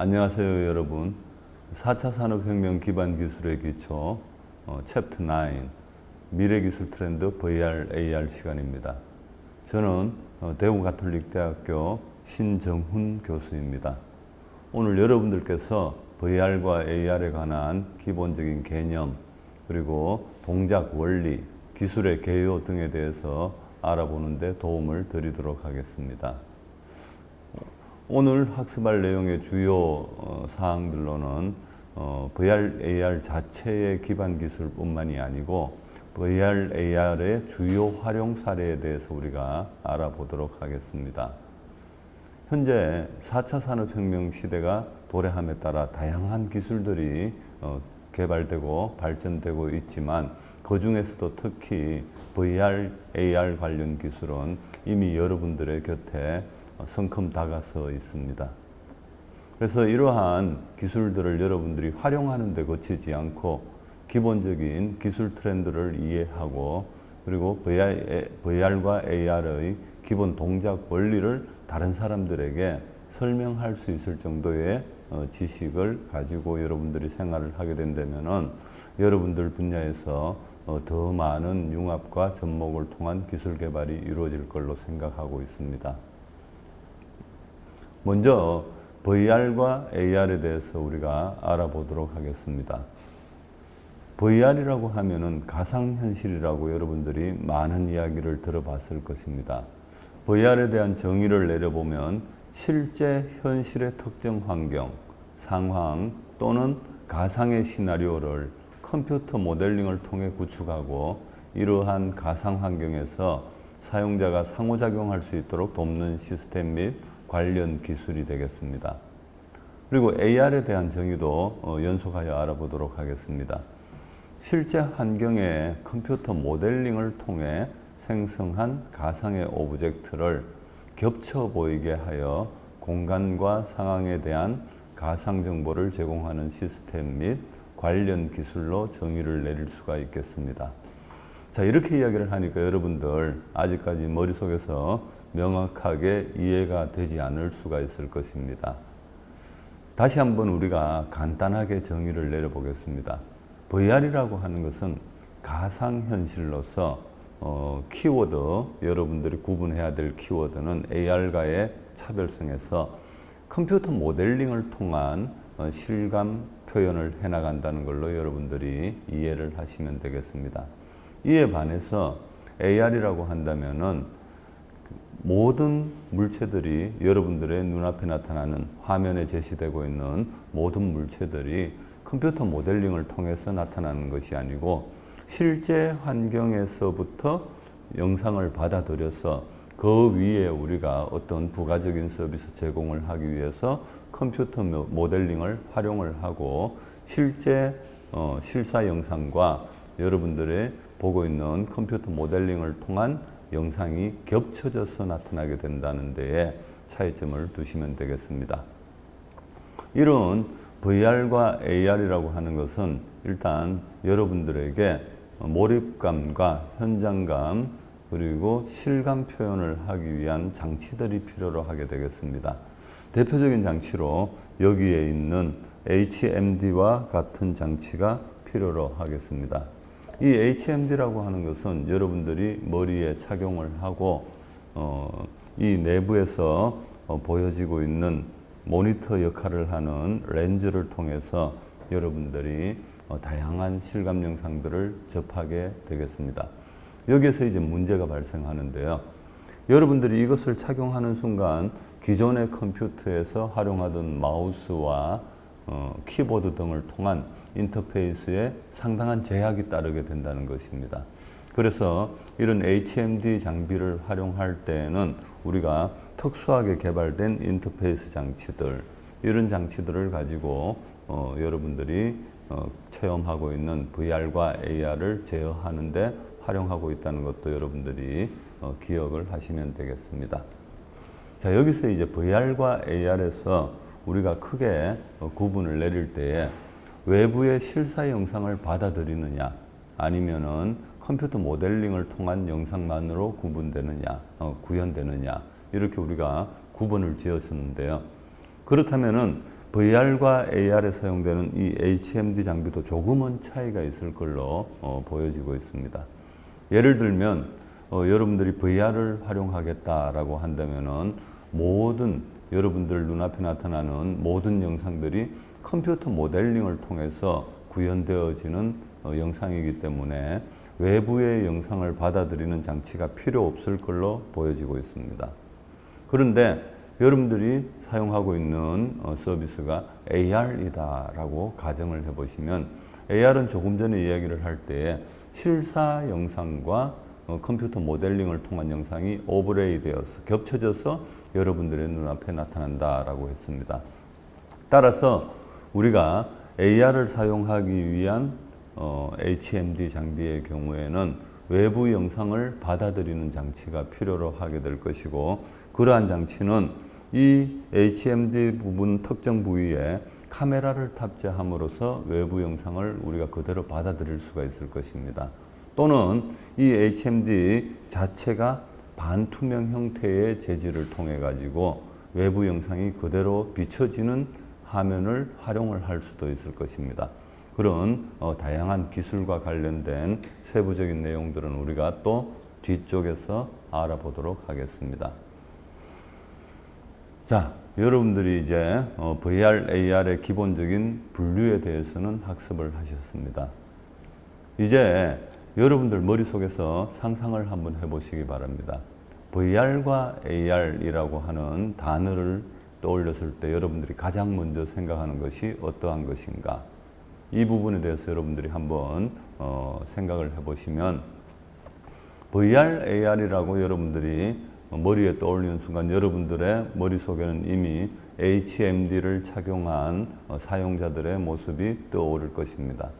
안녕하세요 여러분. 4차 산업혁명 기반 기술의 기초 챕터 9 미래기술 트렌드 VR, AR 시간입니다. 저는 대구가톨릭대학교 신정훈 교수입니다. 오늘 여러분들께서 VR과 AR에 관한 기본적인 개념 그리고 동작 원리, 기술의 개요 등에 대해서 알아보는 데 도움을 드리도록 하겠습니다. 오늘 학습할 내용의 주요 사항들로는 VR, AR 자체의 기반 기술뿐만이 아니고 VR, AR의 주요 활용 사례에 대해서 우리가 알아보도록 하겠습니다. 현재 4차 산업혁명 시대가 도래함에 따라 다양한 기술들이 개발되고 발전되고 있지만 그 중에서도 특히 VR, AR 관련 기술은 이미 여러분들의 곁에 성큼 다가서 있습니다. 그래서 이러한 기술들을 여러분들이 활용하는 데 거치지 않고 기본적인 기술 트렌드를 이해하고 그리고 VR과 AR의 기본 동작 원리를 다른 사람들에게 설명할 수 있을 정도의 지식을 가지고 여러분들이 생활을 하게 된다면은 여러분들 분야에서 더 많은 융합과 접목을 통한 기술 개발이 이루어질 걸로 생각하고 있습니다. 먼저 VR과 AR에 대해서 우리가 알아보도록 하겠습니다. VR이라고 하면은 가상현실이라고 여러분들이 많은 이야기를 들어봤을 것입니다. VR에 대한 정의를 내려보면 실제 현실의 특정 환경, 상황 또는 가상의 시나리오를 컴퓨터 모델링을 통해 구축하고 이러한 가상 환경에서 사용자가 상호작용할 수 있도록 돕는 시스템 및 관련 기술이 되겠습니다. 그리고 AR에 대한 정의도 연속하여 알아보도록 하겠습니다. 실제 환경의 컴퓨터 모델링을 통해 생성한 가상의 오브젝트를 겹쳐 보이게 하여 공간과 상황에 대한 가상 정보를 제공하는 시스템 및 관련 기술로 정의를 내릴 수가 있겠습니다. 자, 이렇게 이야기를 하니까 여러분들 아직까지 머릿속에서 명확하게 이해가 되지 않을 수가 있을 것입니다. 다시 한번 우리가 간단하게 정의를 내려보겠습니다. VR이라고 하는 것은 가상현실로서 키워드, 여러분들이 구분해야 될 키워드는 AR과의 차별성에서 컴퓨터 모델링을 통한 실감 표현을 해나간다는 걸로 여러분들이 이해를 하시면 되겠습니다. 이에 반해서 AR이라고 한다면은 모든 물체들이 여러분들의 눈앞에 나타나는 화면에 제시되고 있는 모든 물체들이 컴퓨터 모델링을 통해서 나타나는 것이 아니고 실제 환경에서부터 영상을 받아들여서 그 위에 우리가 어떤 부가적인 서비스 제공을 하기 위해서 컴퓨터 모델링을 활용을 하고 실제 실사 영상과 여러분들의 보고 있는 컴퓨터 모델링을 통한 영상이 겹쳐져서 나타나게 된다는 데에 차이점을 두시면 되겠습니다. 이런 VR과 AR이라고 하는 것은 일단 여러분들에게 몰입감과 현장감 그리고 실감 표현을 하기 위한 장치들이 필요로 하게 되겠습니다. 대표적인 장치로 여기에 있는 HMD와 같은 장치가 필요로 하겠습니다. 이 HMD라고 하는 것은 여러분들이 머리에 착용을 하고 이 내부에서 보여지고 있는 모니터 역할을 하는 렌즈를 통해서 여러분들이 다양한 실감 영상들을 접하게 되겠습니다. 여기에서 이제 문제가 발생하는데요. 여러분들이 이것을 착용하는 순간 기존의 컴퓨터에서 활용하던 마우스와 키보드 등을 통한 인터페이스에 상당한 제약이 따르게 된다는 것입니다. 그래서 이런 HMD 장비를 활용할 때에는 우리가 특수하게 개발된 인터페이스 장치들, 이런 장치들을 가지고 여러분들이 체험하고 있는 VR과 AR을 제어하는 데 활용하고 있다는 것도 여러분들이 기억을 하시면 되겠습니다. 자, 여기서 이제 VR과 AR에서 우리가 크게 구분을 내릴 때에 외부의 실사 영상을 받아들이느냐 아니면은 컴퓨터 모델링을 통한 영상만으로 구현되느냐 이렇게 우리가 구분을 지었었는데요. 그렇다면은 VR과 AR에 사용되는 이 HMD 장비도 조금은 차이가 있을 걸로 보여지고 있습니다. 예를 들면 여러분들이 VR을 활용하겠다라고 한다면은 모든 여러분들 눈앞에 나타나는 모든 영상들이 컴퓨터 모델링을 통해서 구현되어지는 영상이기 때문에 외부의 영상을 받아들이는 장치가 필요 없을 걸로 보여지고 있습니다. 그런데 여러분들이 사용하고 있는 서비스가 AR이다라고 가정을 해보시면 AR은 조금 전에 이야기를 할 때에 실사 영상과 컴퓨터 모델링을 통한 영상이 오버레이 되어서 겹쳐져서 여러분들의 눈앞에 나타난다라고 했습니다. 따라서 우리가 AR을 사용하기 위한 HMD 장비의 경우에는 외부 영상을 받아들이는 장치가 필요로 하게 될 것이고, 그러한 장치는 이 HMD 부분 특정 부위에 카메라를 탑재함으로써 외부 영상을 우리가 그대로 받아들일 수가 있을 것입니다. 또는 이 HMD 자체가 반투명 형태의 재질을 통해 가지고 외부 영상이 그대로 비춰지는 화면을 활용을 할 수도 있을 것입니다. 그런 다양한 기술과 관련된 세부적인 내용들은 우리가 또 뒤쪽에서 알아보도록 하겠습니다. 자, 여러분들이 이제 VR, AR의 기본적인 분류에 대해서는 학습을 하셨습니다. 이제 여러분들 머릿속에서 상상을 한번 해보시기 바랍니다. VR과 AR이라고 하는 단어를 떠올렸을 때 여러분들이 가장 먼저 생각하는 것이 어떠한 것인가? 이 부분에 대해서 여러분들이 한번 생각을 해보시면, VR, AR이라고 여러분들이 머리에 떠올리는 순간 여러분들의 머릿속에는 이미 HMD를 착용한 사용자들의 모습이 떠오를 것입니다.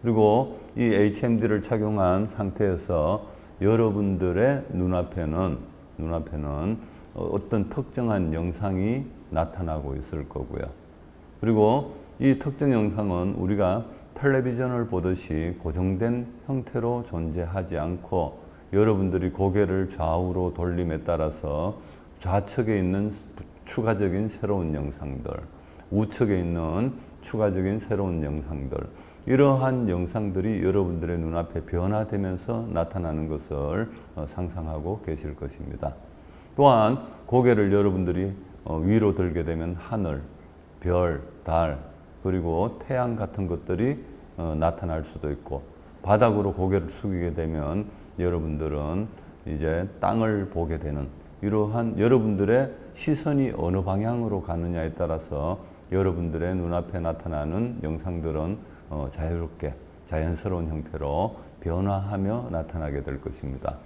그리고 이 HMD를 착용한 상태에서 여러분들의 눈앞에는 어떤 특정한 영상이 나타나고 있을 거고요. 그리고 이 특정 영상은 우리가 텔레비전을 보듯이 고정된 형태로 존재하지 않고 여러분들이 고개를 좌우로 돌림에 따라서 좌측에 있는 추가적인 새로운 영상들, 우측에 있는 추가적인 새로운 영상들, 이러한 영상들이 여러분들의 눈앞에 변화되면서 나타나는 것을 상상하고 계실 것입니다. 또한 고개를 여러분들이 위로 들게 되면 하늘, 별, 달, 그리고 태양 같은 것들이 나타날 수도 있고, 바닥으로 고개를 숙이게 되면 여러분들은 이제 땅을 보게 되는, 이러한 여러분들의 시선이 어느 방향으로 가느냐에 따라서 여러분들의 눈앞에 나타나는 영상들은 자유롭게 자연스러운 형태로 변화하며 나타나게 될 것입니다.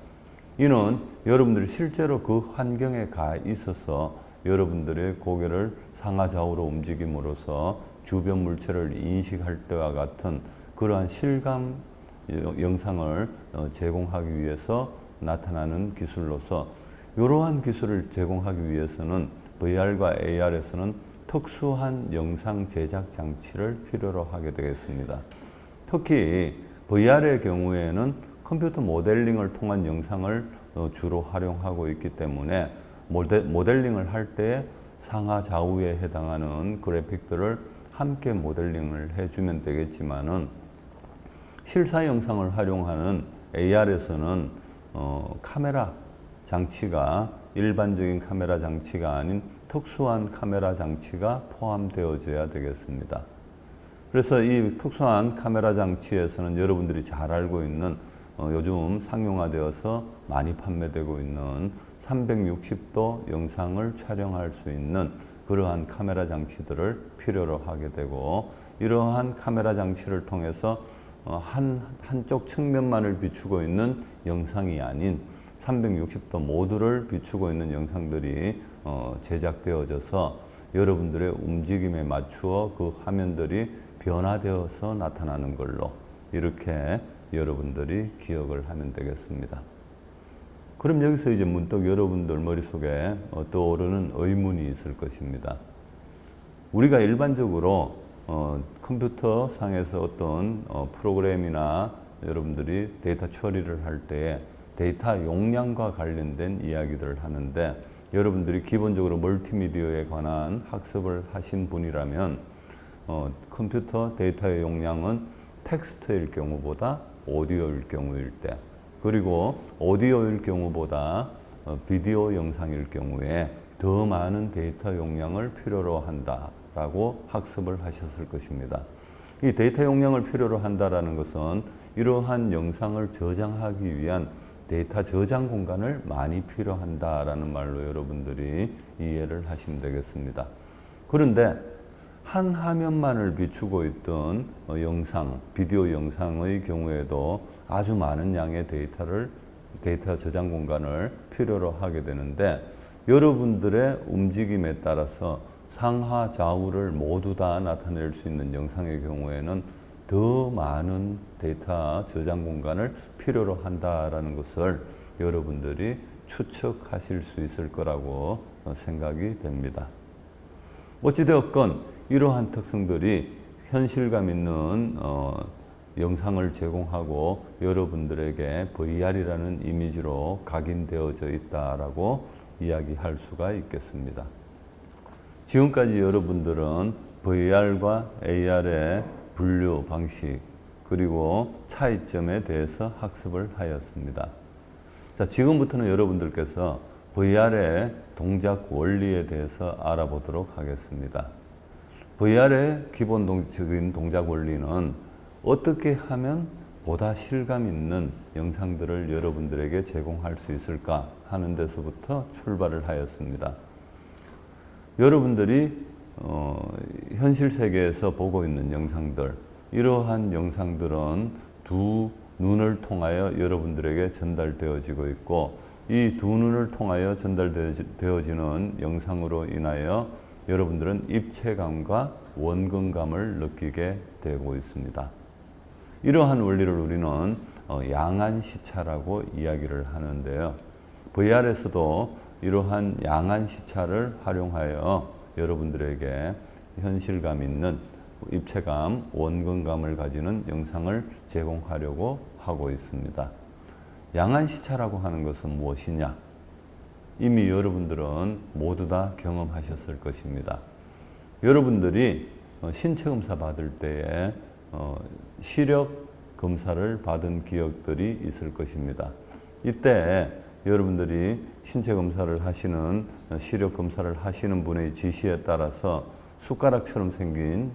이는 여러분들이 실제로 그 환경에 가 있어서 여러분들의 고개를 상하좌우로 움직임으로써 주변 물체를 인식할 때와 같은 그러한 실감 영상을 제공하기 위해서 나타나는 기술로서, 이러한 기술을 제공하기 위해서는 VR과 AR에서는 특수한 영상 제작 장치를 필요로 하게 되겠습니다. 특히 VR의 경우에는 컴퓨터 모델링을 통한 영상을 주로 활용하고 있기 때문에 모델링을 할 때 상하 좌우에 해당하는 그래픽들을 함께 모델링을 해주면 되겠지만은, 실사 영상을 활용하는 AR에서는 카메라 장치가 일반적인 카메라 장치가 아닌 특수한 카메라 장치가 포함되어져야 되겠습니다. 그래서 이 특수한 카메라 장치에서는 여러분들이 잘 알고 있는 요즘 상용화되어서 많이 판매되고 있는 360도 영상을 촬영할 수 있는 그러한 카메라 장치들을 필요로 하게 되고, 이러한 카메라 장치를 통해서 한쪽 측면만을 비추고 있는 영상이 아닌 360도 모두를 비추고 있는 영상들이 제작되어져서 여러분들의 움직임에 맞추어 그 화면들이 변화되어서 나타나는 걸로, 이렇게 여러분들이 기억을 하면 되겠습니다. 그럼 여기서 이제 문득 여러분들 머릿속에 떠오르는 의문이 있을 것입니다. 우리가 일반적으로 컴퓨터 상에서 어떤 프로그램이나 여러분들이 데이터 처리를 할 때에 데이터 용량과 관련된 이야기들을 하는데, 여러분들이 기본적으로 멀티미디어에 관한 학습을 하신 분이라면 컴퓨터 데이터의 용량은 텍스트일 경우보다 오디오일 경우일 때, 그리고 오디오일 경우보다 비디오 영상일 경우에 더 많은 데이터 용량을 필요로 한다라고 학습을 하셨을 것입니다. 이 데이터 용량을 필요로 한다라는 것은 이러한 영상을 저장하기 위한 데이터 저장 공간을 많이 필요한다라는 말로 여러분들이 이해를 하시면 되겠습니다. 그런데 한 화면만을 비추고 있던 영상, 비디오 영상의 경우에도 아주 많은 양의 데이터 저장 공간을 필요로 하게 되는데, 여러분들의 움직임에 따라서 상하 좌우를 모두 다 나타낼 수 있는 영상의 경우에는 더 많은 데이터 저장 공간을 필요로 한다라는 것을 여러분들이 추측하실 수 있을 거라고 생각이 됩니다. 어찌되었건 이러한 특성들이 현실감 있는 영상을 제공하고 여러분들에게 VR이라는 이미지로 각인되어져 있다라고 이야기할 수가 있겠습니다. 지금까지 여러분들은 VR과 AR의 분류 방식 그리고 차이점에 대해서 학습을 하였습니다. 자, 지금부터는 여러분들께서 VR의 동작 원리에 대해서 알아보도록 하겠습니다. VR의 기본적인 동작 원리는 어떻게 하면 보다 실감 있는 영상들을 여러분들에게 제공할 수 있을까 하는 데서부터 출발을 하였습니다. 여러분들이 현실 세계에서 보고 있는 영상들, 이러한 영상들은 두 눈을 통하여 여러분들에게 전달되어지고 있고, 이 두 눈을 통하여 전달되어지는 영상으로 인하여 여러분들은 입체감과 원근감을 느끼게 되고 있습니다. 이러한 원리를 우리는 양안시차라고 이야기를 하는데요. VR에서도 이러한 양안시차를 활용하여 여러분들에게 현실감 있는 입체감, 원근감을 가지는 영상을 제공하려고 하고 있습니다. 양안시차라고 하는 것은 무엇이냐? 이미 여러분들은 모두 다 경험하셨을 것입니다. 여러분들이 신체 검사 받을 때에 시력 검사를 받은 기억들이 있을 것입니다. 이때 여러분들이 신체 검사를 하시는, 시력 검사를 하시는 분의 지시에 따라서 숟가락처럼 생긴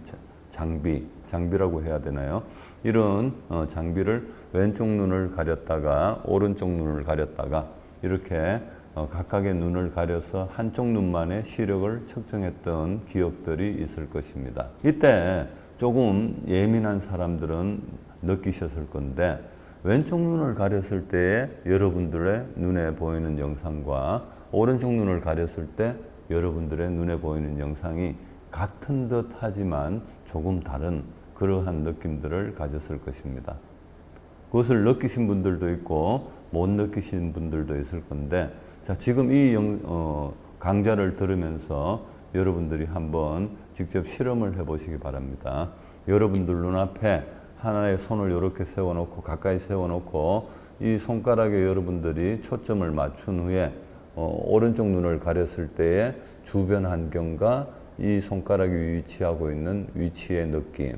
장비라고 해야 되나요? 이런 장비를 왼쪽 눈을 가렸다가 오른쪽 눈을 가렸다가 이렇게 각각의 눈을 가려서 한쪽 눈만의 시력을 측정했던 기억들이 있을 것입니다. 이때 조금 예민한 사람들은 느끼셨을 건데, 왼쪽 눈을 가렸을 때에 여러분들의 눈에 보이는 영상과 오른쪽 눈을 가렸을 때 여러분들의 눈에 보이는 영상이 같은 듯 하지만 조금 다른 그러한 느낌들을 가졌을 것입니다. 그것을 느끼신 분들도 있고 못 느끼신 분들도 있을 건데, 자, 지금 이 강좌를 들으면서 여러분들이 한번 직접 실험을 해보시기 바랍니다. 여러분들 눈앞에 하나의 손을 이렇게 세워놓고 가까이 세워놓고 이 손가락에 여러분들이 초점을 맞춘 후에 오른쪽 눈을 가렸을 때의 주변 환경과 이 손가락이 위치하고 있는 위치의 느낌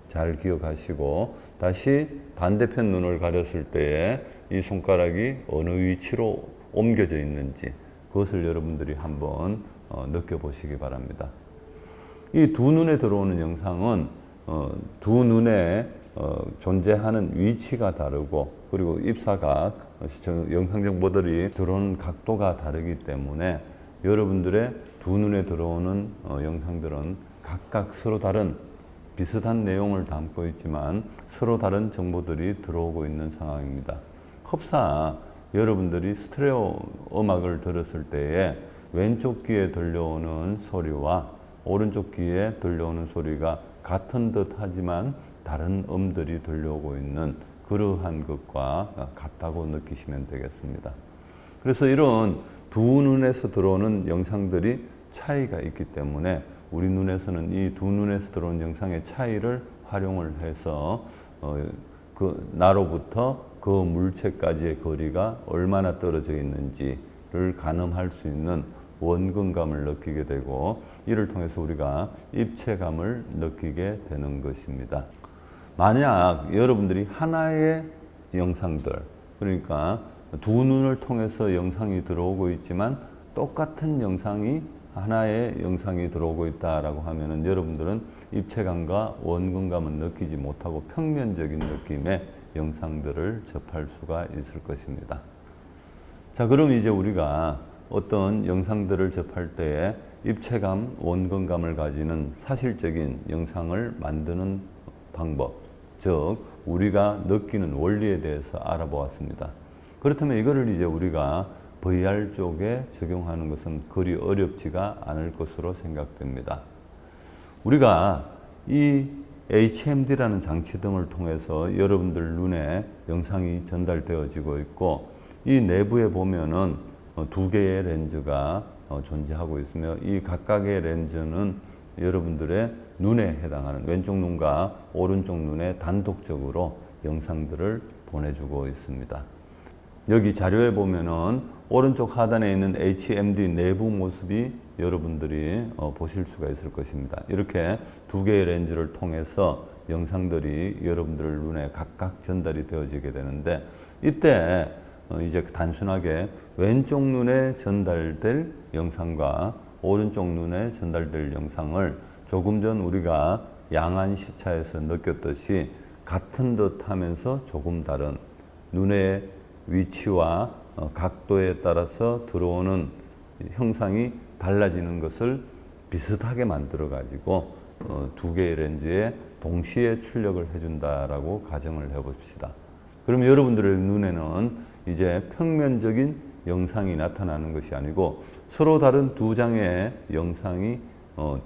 잘 기억하시고, 다시 반대편 눈을 가렸을 때에 이 손가락이 어느 위치로 옮겨져 있는지 그것을 여러분들이 한번 느껴보시기 바랍니다. 이 두 눈에 들어오는 영상은 두 눈에 존재하는 위치가 다르고, 그리고 입사각, 영상 정보들이 들어오는 각도가 다르기 때문에 여러분들의 두 눈에 들어오는 영상들은 각각 서로 다른 비슷한 내용을 담고 있지만 서로 다른 정보들이 들어오고 있는 상황입니다. 흡사 여러분들이 스테레오 음악을 들었을 때에 왼쪽 귀에 들려오는 소리와 오른쪽 귀에 들려오는 소리가 같은 듯 하지만 다른 음들이 들려오고 있는 그러한 것과 같다고 느끼시면 되겠습니다. 그래서 이런 두 눈에서 들어오는 영상들이 차이가 있기 때문에 우리 눈에서는 이 두 눈에서 들어오는 영상의 차이를 활용을 해서 나로부터 그 물체까지의 거리가 얼마나 떨어져 있는지를 가늠할 수 있는 원근감을 느끼게 되고 이를 통해서 우리가 입체감을 느끼게 되는 것입니다. 만약 여러분들이 하나의 영상들, 그러니까 두 눈을 통해서 영상이 들어오고 있지만 똑같은 영상이 하나의 영상이 들어오고 있다라고 하면은 여러분들은 입체감과 원근감은 느끼지 못하고 평면적인 느낌의 영상들을 접할 수가 있을 것입니다. 자, 그럼 이제 우리가 어떤 영상들을 접할 때에 입체감, 원근감을 가지는 사실적인 영상을 만드는 방법, 즉 우리가 느끼는 원리에 대해서 알아보았습니다. 그렇다면 이거를 이제 우리가 VR 쪽에 적용하는 것은 그리 어렵지가 않을 것으로 생각됩니다. 우리가 이 HMD라는 장치 등을 통해서 여러분들 눈에 영상이 전달되어지고 있고 이 내부에 보면은 두 개의 렌즈가 존재하고 있으며 이 각각의 렌즈는 여러분들의 눈에 해당하는 왼쪽 눈과 오른쪽 눈에 단독적으로 영상들을 보내주고 있습니다. 여기 자료에 보면은 오른쪽 하단에 있는 HMD 내부 모습이 여러분들이 보실 수가 있을 것입니다. 이렇게 두 개의 렌즈를 통해서 영상들이 여러분들 눈에 각각 전달이 되어지게 되는데 이때 이제 단순하게 왼쪽 눈에 전달될 영상과 오른쪽 눈에 전달될 영상을 조금 전 우리가 양안 시차에서 느꼈듯이 같은 듯 하면서 조금 다른 눈의 위치와 각도에 따라서 들어오는 형상이 달라지는 것을 비슷하게 만들어 가지고 두 개의 렌즈에 동시에 출력을 해준다라고 가정을 해봅시다. 그럼 여러분들의 눈에는 이제 평면적인 영상이 나타나는 것이 아니고 서로 다른 두 장의 영상이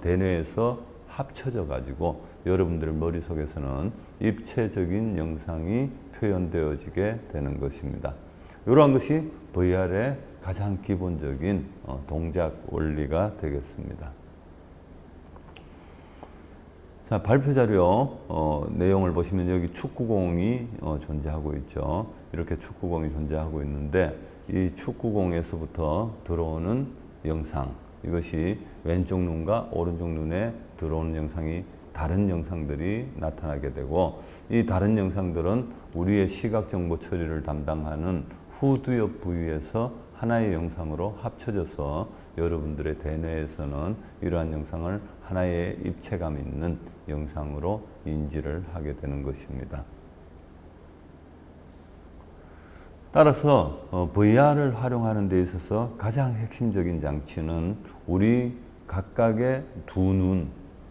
대뇌에서 합쳐져 가지고 여러분들 머릿속에서는 입체적인 영상이 표현되어지게 되는 것입니다. 이러한 것이 VR의 가장 기본적인 동작 원리가 되겠습니다. 자, 발표 자료 내용을 보시면 여기 축구공이 존재하고 있죠. 이렇게 축구공이 존재하고 있는데 이 축구공에서부터 들어오는 영상, 이것이 왼쪽 눈과 오른쪽 눈에 들어오는 영상이 다른 영상들이 나타나게 되고 이 다른 영상들은 우리의 시각 정보 처리를 담당하는 후두엽 부위에서 하나의 영상으로 합쳐져서 여러분들의 대뇌에서는 이러한 영상을 하나의 입체감 있는 영상으로 인지를 하게 되는 것입니다. 따라서 VR을 활용하는 데 있어서 가장 핵심적인 장치는 우리 각각의 두 눈,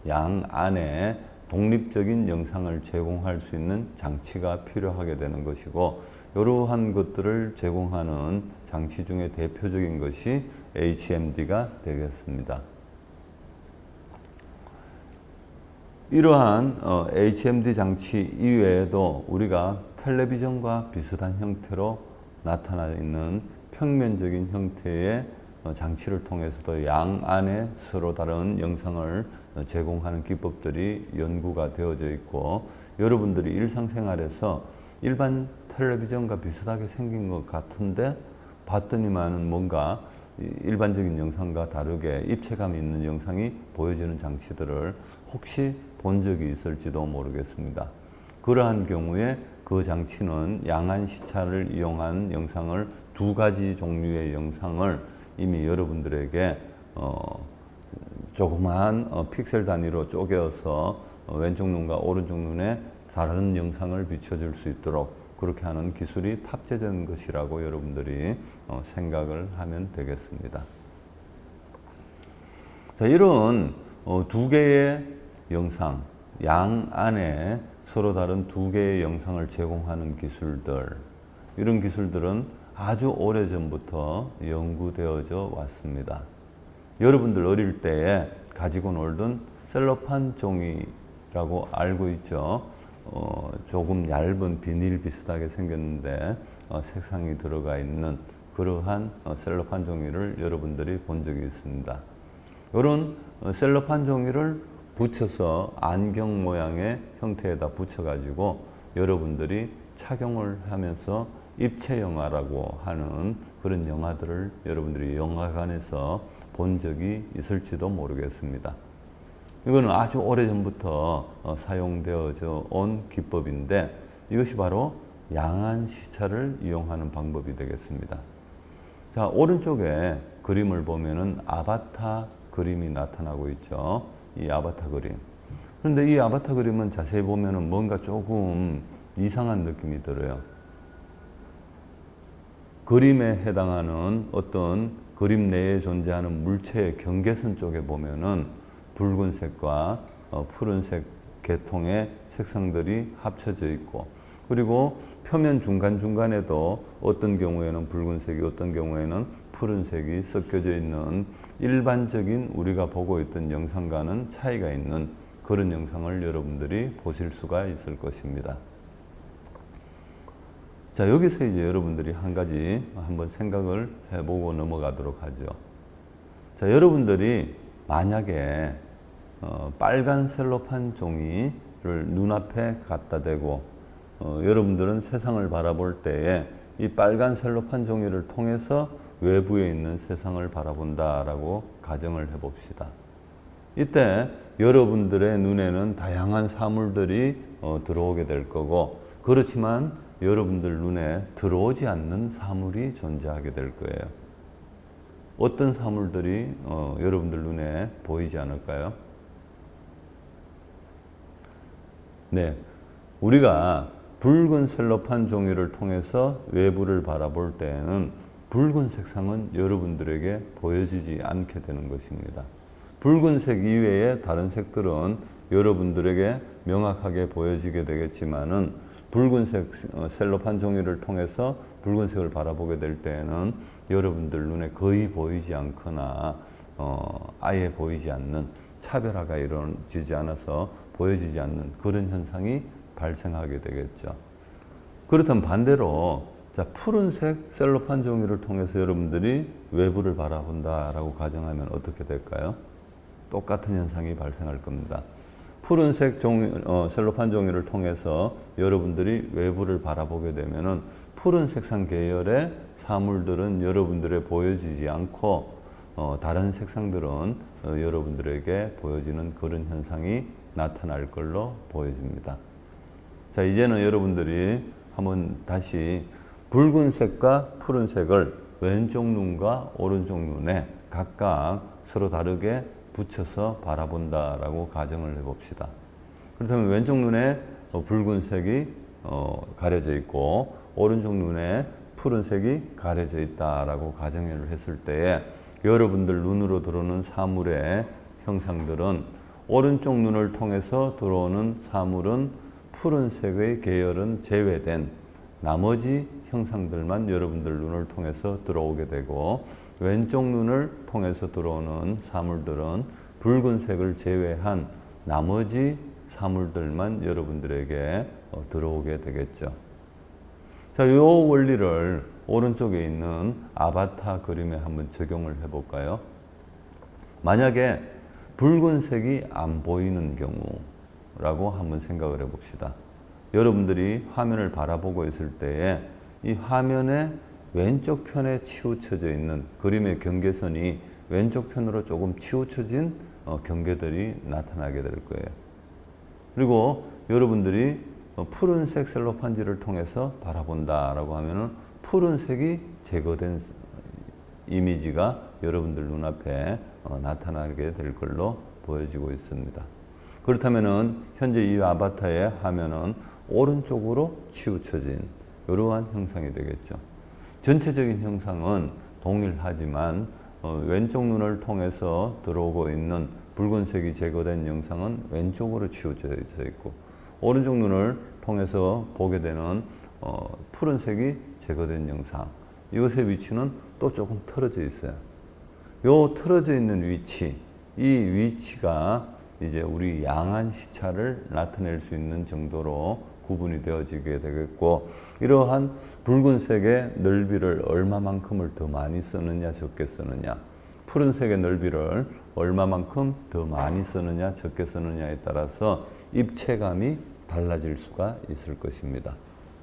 양 안에 독립적인 영상을 제공할 수 있는 장치가 필요하게 되는 것이고 이러한 것들을 제공하는 장치 중에 대표적인 것이 HMD가 되겠습니다. 이러한 HMD 장치 이외에도 우리가 텔레비전과 비슷한 형태로 나타나 있는 평면적인 형태의 장치를 통해서도 양 안에 서로 다른 영상을 제공하는 기법들이 연구가 되어져 있고 여러분들이 일상생활에서 일반 텔레비전과 비슷하게 생긴 것 같은데 봤더니만은 뭔가 일반적인 영상과 다르게 입체감 있는 영상이 보여지는 장치들을 혹시 본 적이 있을지도 모르겠습니다. 그러한 경우에 그 장치는 양안 시차를 이용한 영상을 두 가지 종류의 영상을 이미 여러분들에게 조그마한 픽셀 단위로 쪼개어서 왼쪽 눈과 오른쪽 눈에 다른 영상을 비춰줄 수 있도록 그렇게 하는 기술이 탑재된 것이라고 여러분들이 생각을 하면 되겠습니다. 자, 이런 두 개의 영상, 양 안에 서로 다른 두 개의 영상을 제공하는 기술들, 이런 기술들은 아주 오래전부터 연구되어져 왔습니다. 여러분들 어릴 때에 가지고 놀던 셀로판 종이라고 알고 있죠. 조금 얇은 비닐 비슷하게 생겼는데 색상이 들어가 있는 그러한 셀로판 종이를 여러분들이 본 적이 있습니다. 이런 셀로판 종이를 붙여서 안경 모양의 형태에다 붙여가지고 여러분들이 착용을 하면서 입체 영화라고 하는 그런 영화들을 여러분들이 영화관에서 본 적이 있을지도 모르겠습니다. 이거는 아주 오래전부터 사용되어져 온 기법인데 이것이 바로 양안 시차를 이용하는 방법이 되겠습니다. 자, 오른쪽에 그림을 보면은 아바타 그림이 나타나고 있죠. 이 아바타 그림. 그런데 이 아바타 그림은 자세히 보면은 뭔가 조금 이상한 느낌이 들어요. 그림에 해당하는 어떤 그림 내에 존재하는 물체의 경계선 쪽에 보면은 붉은색과 푸른색 계통의 색상들이 합쳐져 있고, 그리고 표면 중간중간에도 어떤 경우에는 붉은색이 어떤 경우에는 푸른색이 섞여져 있는 일반적인 우리가 보고 있던 영상과는 차이가 있는 그런 영상을 여러분들이 보실 수가 있을 것입니다. 자, 여기서 이제 여러분들이 한 가지 한번 생각을 해보고 넘어가도록 하죠. 자, 여러분들이 만약에 빨간 셀로판 종이를 눈앞에 갖다 대고 여러분들은 세상을 바라볼 때에 이 빨간 셀로판 종이를 통해서 외부에 있는 세상을 바라본다라고 가정을 해봅시다. 이때 여러분들의 눈에는 다양한 사물들이 들어오게 될 거고, 그렇지만 여러분들 눈에 들어오지 않는 사물이 존재하게 될 거예요. 어떤 사물들이 여러분들 눈에 보이지 않을까요? 네, 우리가 붉은 셀로판 종이를 통해서 외부를 바라볼 때에는 붉은 색상은 여러분들에게 보여지지 않게 되는 것입니다. 붉은색 이외의 다른 색들은 여러분들에게 명확하게 보여지게 되겠지만은 붉은색 셀로판 종이를 통해서 붉은색을 바라보게 될 때에는 여러분들 눈에 거의 보이지 않거나 아예 보이지 않는, 차별화가 이루어지지 않아서 보여지지 않는 그런 현상이 발생하게 되겠죠. 그렇다면 반대로 자, 푸른색 셀로판 종이를 통해서 여러분들이 외부를 바라본다라고 가정하면 어떻게 될까요? 똑같은 현상이 발생할 겁니다. 푸른색 셀로판 종이를 통해서 여러분들이 외부를 바라보게 되면은 푸른 색상 계열의 사물들은 여러분들에 보여지지 않고 다른 색상들은 여러분들에게 보여지는 그런 현상이 나타날 걸로 보여집니다. 자, 이제는 여러분들이 한번 다시 붉은색과 푸른색을 왼쪽 눈과 오른쪽 눈에 각각 서로 다르게 붙여서 바라본다라고 가정을 해봅시다. 그렇다면 왼쪽 눈에 붉은색이 가려져 있고 오른쪽 눈에 푸른색이 가려져 있다라고 가정을 했을 때에 여러분들 눈으로 들어오는 사물의 형상들은 오른쪽 눈을 통해서 들어오는 사물은 푸른색의 계열은 제외된 나머지 형상들만 여러분들 눈을 통해서 들어오게 되고, 왼쪽 눈을 통해서 들어오는 사물들은 붉은색을 제외한 나머지 사물들만 여러분들에게 들어오게 되겠죠. 자, 이 원리를 오른쪽에 있는 아바타 그림에 한번 적용을 해볼까요? 만약에 붉은색이 안 보이는 경우라고 한번 생각을 해봅시다. 여러분들이 화면을 바라보고 있을 때에 이 화면의 왼쪽 편에 치우쳐져 있는 그림의 경계선이 왼쪽 편으로 조금 치우쳐진 경계들이 나타나게 될 거예요. 그리고 여러분들이 푸른색 셀로판지를 통해서 바라본다라고 하면은 푸른색이 제거된 이미지가 여러분들 눈앞에 나타나게 될 걸로 보여지고 있습니다. 그렇다면은 현재 이 아바타의 화면은 오른쪽으로 치우쳐진 이러한 형상이 되겠죠. 전체적인 형상은 동일하지만 왼쪽 눈을 통해서 들어오고 있는 붉은색이 제거된 영상은 왼쪽으로 치우쳐 있고, 오른쪽 눈을 통해서 보게 되는 푸른색이 제거된 영상, 이것의 위치는 또 조금 틀어져 있어요. 요 틀어져 있는 위치, 이 위치가 이제 우리 양안 시차를 나타낼 수 있는 정도로 구분이 되어지게 되겠고, 이러한 붉은색의 넓이를 얼마만큼을 더 많이 쓰느냐 적게 쓰느냐, 푸른색의 넓이를 얼마만큼 더 많이 쓰느냐 적게 쓰느냐에 따라서 입체감이 달라질 수가 있을 것입니다.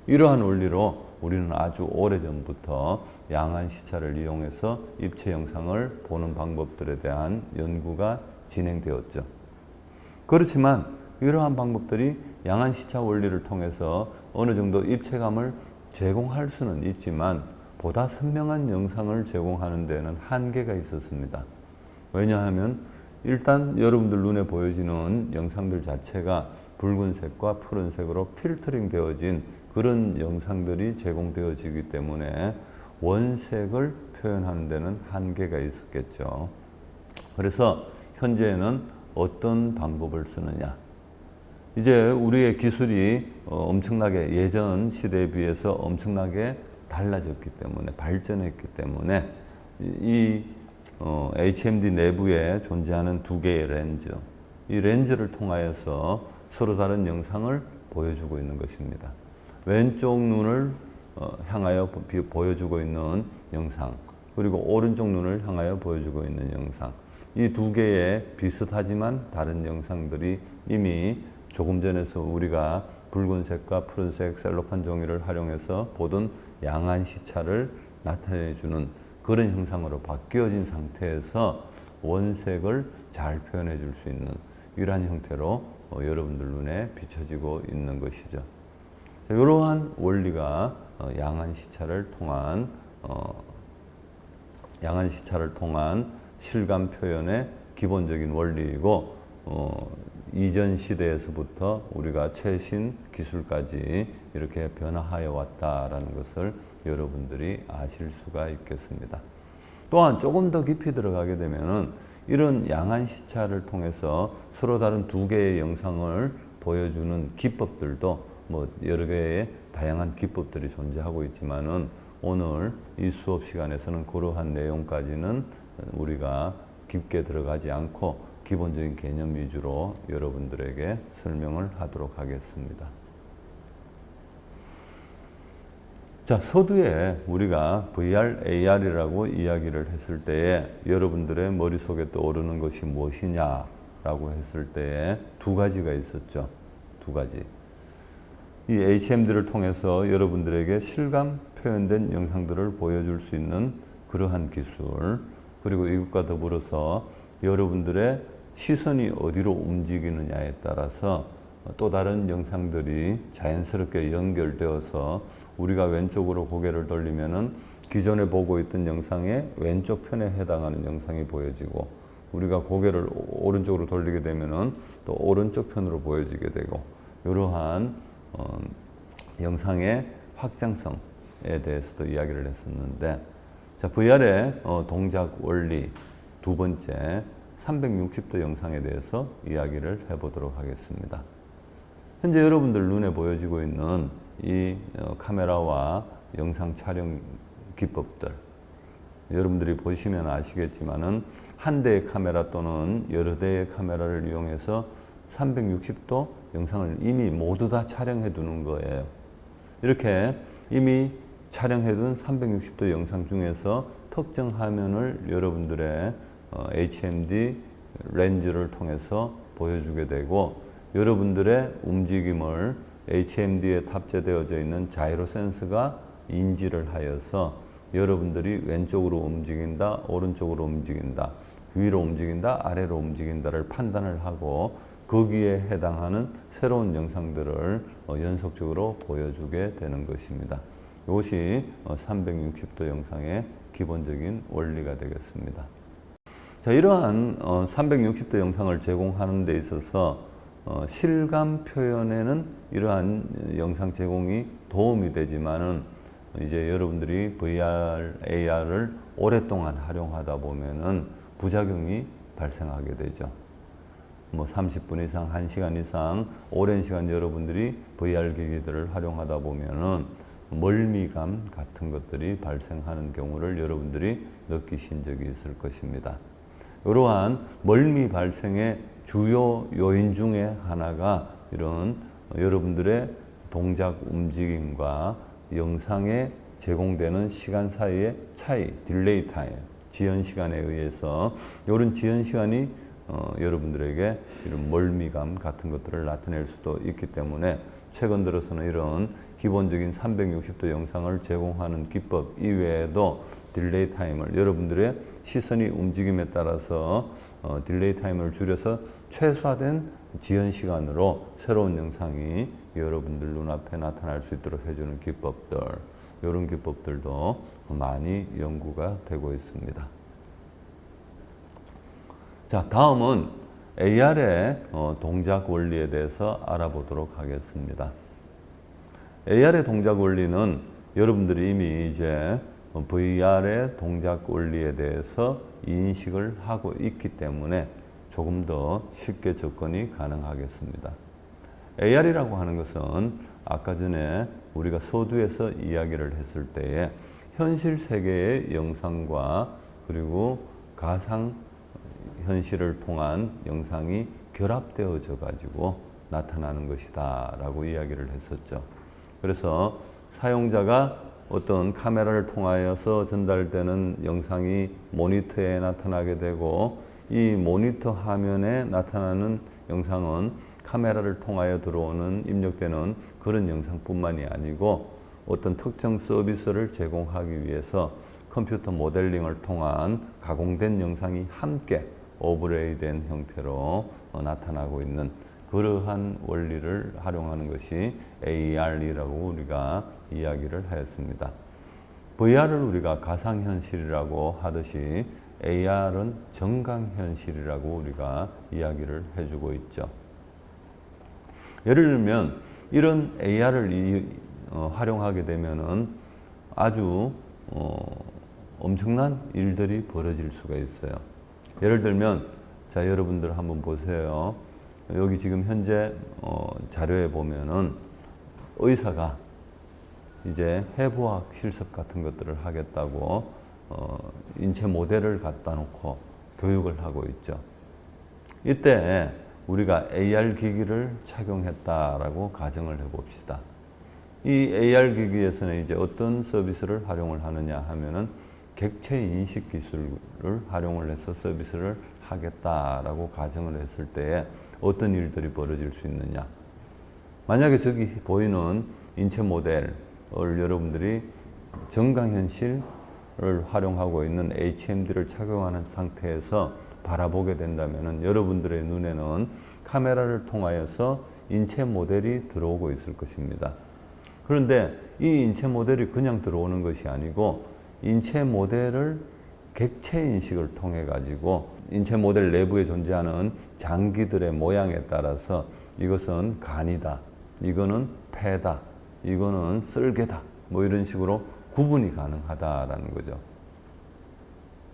이러한 원리로 우리는 아주 오래전부터 양한 시차를 이용해서 입체 영상을 보는 방법들에 대한 연구가 진행되었죠. 그렇지만 이러한 방법들이 양한 시차 원리를 통해서 어느 정도 입체감을 제공할 수는 있지만 보다 선명한 영상을 제공하는 데는 한계가 있었습니다. 왜냐하면 일단 여러분들 눈에 보여지는 영상들 자체가 붉은색과 푸른색으로 필터링 되어진 그런 영상들이 제공되어지기 때문에 원색을 표현하는 데는 한계가 있었겠죠. 그래서 현재는 어떤 방법을 쓰느냐. 이제 우리의 기술이 엄청나게 예전 시대에 비해서 엄청나게 달라졌기 때문에 발전했기 때문에 이 HMD 내부에 존재하는 두 개의 렌즈, 이 렌즈를 통하여서 서로 다른 영상을 보여주고 있는 것입니다. 왼쪽 눈을 향하여 보여주고 있는 영상, 그리고 오른쪽 눈을 향하여 보여주고 있는 영상, 이 두 개의 비슷하지만 다른 영상들이 이미 조금 전에서 우리가 붉은색과 푸른색 셀로판 종이를 활용해서 보던 양한 시차를 나타내주는 그런 형상으로 바뀌어진 상태에서 원색을 잘 표현해 줄 수 있는 이러한 형태로 여러분들 눈에 비춰지고 있는 것이죠. 자, 이러한 원리가 양한 시차를 통한 실감 표현의 기본적인 원리이고 이전 시대에서부터 우리가 최신 기술까지 이렇게 변화하여 왔다라는 것을 여러분들이 아실 수가 있겠습니다. 또한 조금 더 깊이 들어가게 되면은 이런 양한 시차를 통해서 서로 다른 두 개의 영상을 보여주는 기법들도 뭐 여러 개의 다양한 기법들이 존재하고 있지만은 오늘 이 수업 시간에서는 그러한 내용까지는 우리가 깊게 들어가지 않고 기본적인 개념 위주로 여러분들에게 설명을 하도록 하겠습니다. 자, 서두에 우리가 VR, AR이라고 이야기를 했을 때에 여러분들의 머릿속에 떠오르는 것이 무엇이냐라고 했을 때에 두 가지가 있었죠. 두 가지. 이 HMD를 통해서 여러분들에게 실감 표현된 영상들을 보여줄 수 있는 그러한 기술, 그리고 이것과 더불어서 여러분들의 시선이 어디로 움직이느냐에 따라서 또 다른 영상들이 자연스럽게 연결되어서 우리가 왼쪽으로 고개를 돌리면은 기존에 보고 있던 영상의 왼쪽 편에 해당하는 영상이 보여지고 우리가 고개를 오른쪽으로 돌리게 되면은 또 오른쪽 편으로 보여지게 되고 이러한 영상의 확장성에 대해서도 이야기를 했었는데 자, VR의 동작 원리 두 번째 360도 영상에 대해서 이야기를 해보도록 하겠습니다. 현재 여러분들 눈에 보여지고 있는 이 카메라와 영상 촬영 기법들 여러분들이 보시면 아시겠지만은 한 대의 카메라 또는 여러 대의 카메라를 이용해서 360도 영상을 이미 모두 다 촬영해 두는 거예요. 이렇게 이미 촬영해 둔 360도 영상 중에서 특정 화면을 여러분들의 HMD 렌즈를 통해서 보여주게 되고 여러분들의 움직임을 HMD에 탑재되어져 있는 자이로 센서가 인지를 하여서 여러분들이 왼쪽으로 움직인다, 오른쪽으로 움직인다, 위로 움직인다, 아래로 움직인다를 판단을 하고 거기에 해당하는 새로운 영상들을 연속적으로 보여주게 되는 것입니다. 이것이 360도 영상의 기본적인 원리가 되겠습니다. 자, 이러한 360도 영상을 제공하는 데 있어서 실감 표현에는 이러한 영상 제공이 도움이 되지만은 이제 여러분들이 VR, AR을 오랫동안 활용하다 보면은 부작용이 발생하게 되죠. 뭐 30분 이상, 1시간 이상 오랜 시간 여러분들이 VR 기기들을 활용하다 보면은 멀미감 같은 것들이 발생하는 경우를 여러분들이 느끼신 적이 있을 것입니다. 이러한 멀미 발생의 주요 요인 중에 하나가 이런 여러분들의 동작 움직임과 영상에 제공되는 시간 사이의 차이, 딜레이 타임, 지연 시간에 의해서 이런 지연 시간이 여러분들에게 이런 멀미감 같은 것들을 나타낼 수도 있기 때문에 최근 들어서는 이런 기본적인 360도 영상을 제공하는 기법 이외에도 딜레이 타임을 여러분들의 시선이 움직임에 따라서 딜레이 타임을 줄여서 최소화된 지연 시간으로 새로운 영상이 여러분들 눈앞에 나타날 수 있도록 해주는 기법들, 이런 기법들도 많이 연구가 되고 있습니다. 자, 다음은 AR의 동작 원리에 대해서 알아보도록 하겠습니다. AR의 동작 원리는 여러분들이 이미 이제 VR의 동작 원리에 대해서 인식을 하고 있기 때문에 조금 더 쉽게 접근이 가능하겠습니다. AR이라고 하는 것은 아까 전에 우리가 서두에서 이야기를 했을 때에 현실 세계의 영상과 그리고 가상 현실을 통한 영상이 결합되어져 가지고 나타나는 것이다 라고 이야기를 했었죠. 그래서 사용자가 어떤 카메라를 통하여서 전달되는 영상이 모니터에 나타나게 되고 이 모니터 화면에 나타나는 영상은 카메라를 통하여 들어오는 입력되는 그런 영상뿐만이 아니고 어떤 특정 서비스를 제공하기 위해서 컴퓨터 모델링을 통한 가공된 영상이 함께 오버레이된 형태로 나타나고 있는 그러한 원리를 활용하는 것이 AR이라고 우리가 이야기를 하였습니다. VR을 우리가 가상현실이라고 하듯이 AR은 정강현실이라고 우리가 이야기를 해주고 있죠. 예를 들면 이런 AR을 활용하게 되면은 아주 엄청난 일들이 벌어질 수가 있어요. 예를 들면 자, 여러분들 한번 보세요. 여기 지금 현재 자료에 보면은 의사가 이제 해부학 실습 같은 것들을 하겠다고 인체 모델을 갖다 놓고 교육을 하고 있죠. 이때 우리가 AR 기기를 착용했다라고 가정을 해봅시다. 이 AR 기기에서는 이제 어떤 서비스를 활용을 하느냐 하면은 객체 인식 기술을 활용을 해서 서비스를 하겠다라고 가정을 했을 때에 어떤 일들이 벌어질 수 있느냐. 만약에 저기 보이는 인체 모델을 여러분들이 정강현실을 활용하고 있는 HMD를 착용하는 상태에서 바라보게 된다면 여러분들의 눈에는 카메라를 통하여서 인체 모델이 들어오고 있을 것입니다. 그런데 이 인체 모델이 그냥 들어오는 것이 아니고 인체 모델을 객체 인식을 통해 가지고 인체 모델 내부에 존재하는 장기들의 모양에 따라서 이것은 간이다, 이거는 폐다, 이거는 쓸개다, 뭐 이런 식으로 구분이 가능하다라는 거죠.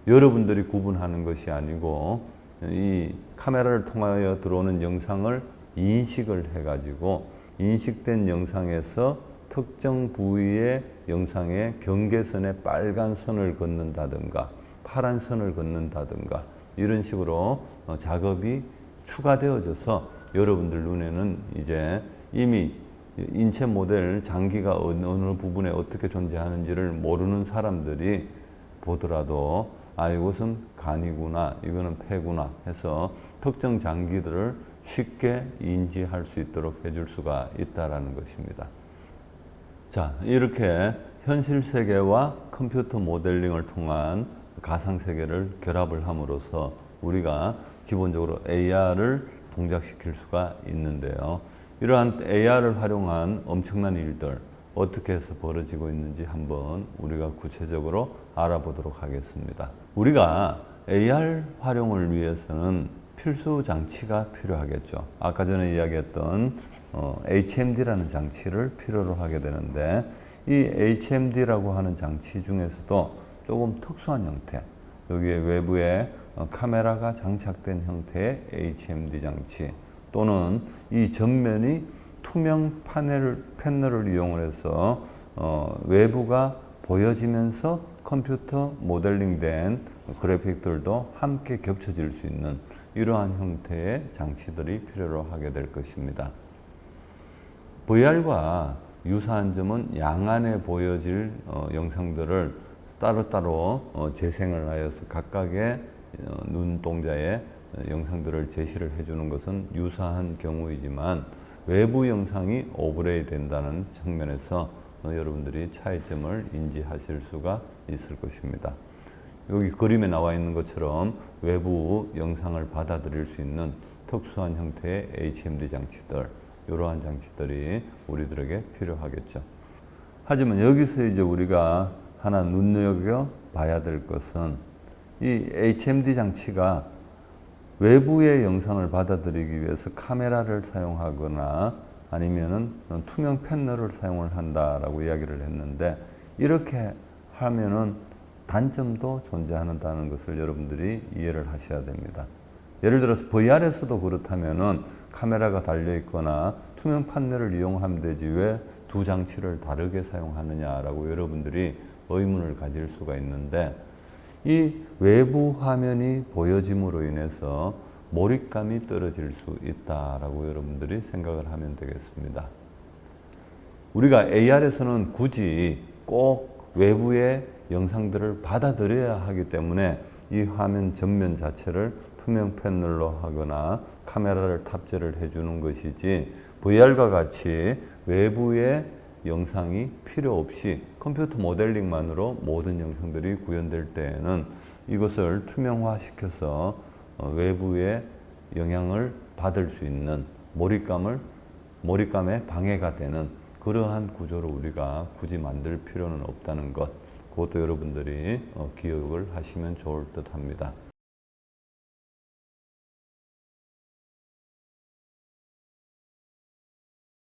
여러분들이 구분하는 것이 아니고 이 카메라를 통하여 들어오는 영상을 인식을 해가지고 인식된 영상에서 특정 부위의 영상의 경계선에 빨간 선을 긋는다든가 파란 선을 긋는다든가 이런 식으로 작업이 추가되어져서 여러분들 눈에는 이제 이미 인체 모델 장기가 어느 부분에 어떻게 존재하는지를 모르는 사람들이 보더라도 아, 이것은 간이구나, 이거는 폐구나 해서 특정 장기들을 쉽게 인지할 수 있도록 해줄 수가 있다라는 것입니다. 자, 이렇게 현실 세계와 컴퓨터 모델링을 통한 가상 세계를 결합을 함으로써 우리가 기본적으로 AR을 동작시킬 수가 있는데요. 이러한 AR을 활용한 엄청난 일들 어떻게 해서 벌어지고 있는지 한번 우리가 구체적으로 알아보도록 하겠습니다. 우리가 AR 활용을 위해서는 필수 장치가 필요하겠죠. 아까 전에 이야기했던 HMD라는 장치를 필요로 하게 되는데 이 HMD라고 하는 장치 중에서도 조금 특수한 형태, 여기에 외부에 카메라가 장착된 형태의 HMD 장치 또는 이 전면이 투명 패널을 이용을 해서 외부가 보여지면서 컴퓨터 모델링된 그래픽들도 함께 겹쳐질 수 있는 이러한 형태의 장치들이 필요로 하게 될 것입니다. VR과 유사한 점은 양안에 보여질 영상들을 따로따로 재생을 하여서 각각의 눈동자에 영상들을 제시를 해주는 것은 유사한 경우이지만 외부 영상이 오버레이 된다는 측면에서 여러분들이 차이점을 인지하실 수가 있을 것입니다. 여기 그림에 나와 있는 것처럼 외부 영상을 받아들일 수 있는 특수한 형태의 HMD 장치들, 이러한 장치들이 우리들에게 필요하겠죠. 하지만 여기서 이제 우리가 하나 눈여겨 봐야 될 것은 이 HMD 장치가 외부의 영상을 받아들이기 위해서 카메라를 사용하거나 아니면은 투명 패널을 사용을 한다라고 이야기를 했는데, 이렇게 하면은 단점도 존재한다는 것을 여러분들이 이해를 하셔야 됩니다. 예를 들어서 VR에서도 그렇다면은 카메라가 달려 있거나 투명 패널을 이용하면 되지 왜 두 장치를 다르게 사용하느냐라고 여러분들이 의문을 가질 수가 있는데, 이 외부 화면이 보여짐으로 인해서 몰입감이 떨어질 수 있다라고 여러분들이 생각을 하면 되겠습니다. 우리가 AR에서는 굳이 꼭 외부의 영상들을 받아들여야 하기 때문에 이 화면 전면 자체를 투명 패널로 하거나 카메라를 탑재를 해주는 것이지, VR과 같이 외부의 영상이 필요 없이 컴퓨터 모델링만으로 모든 영상들이 구현될 때에는 이것을 투명화 시켜서 외부의 영향을 받을 수 있는 몰입감에 방해가 되는 그러한 구조를 우리가 굳이 만들 필요는 없다는 것, 그것도 여러분들이 기억을 하시면 좋을 듯 합니다.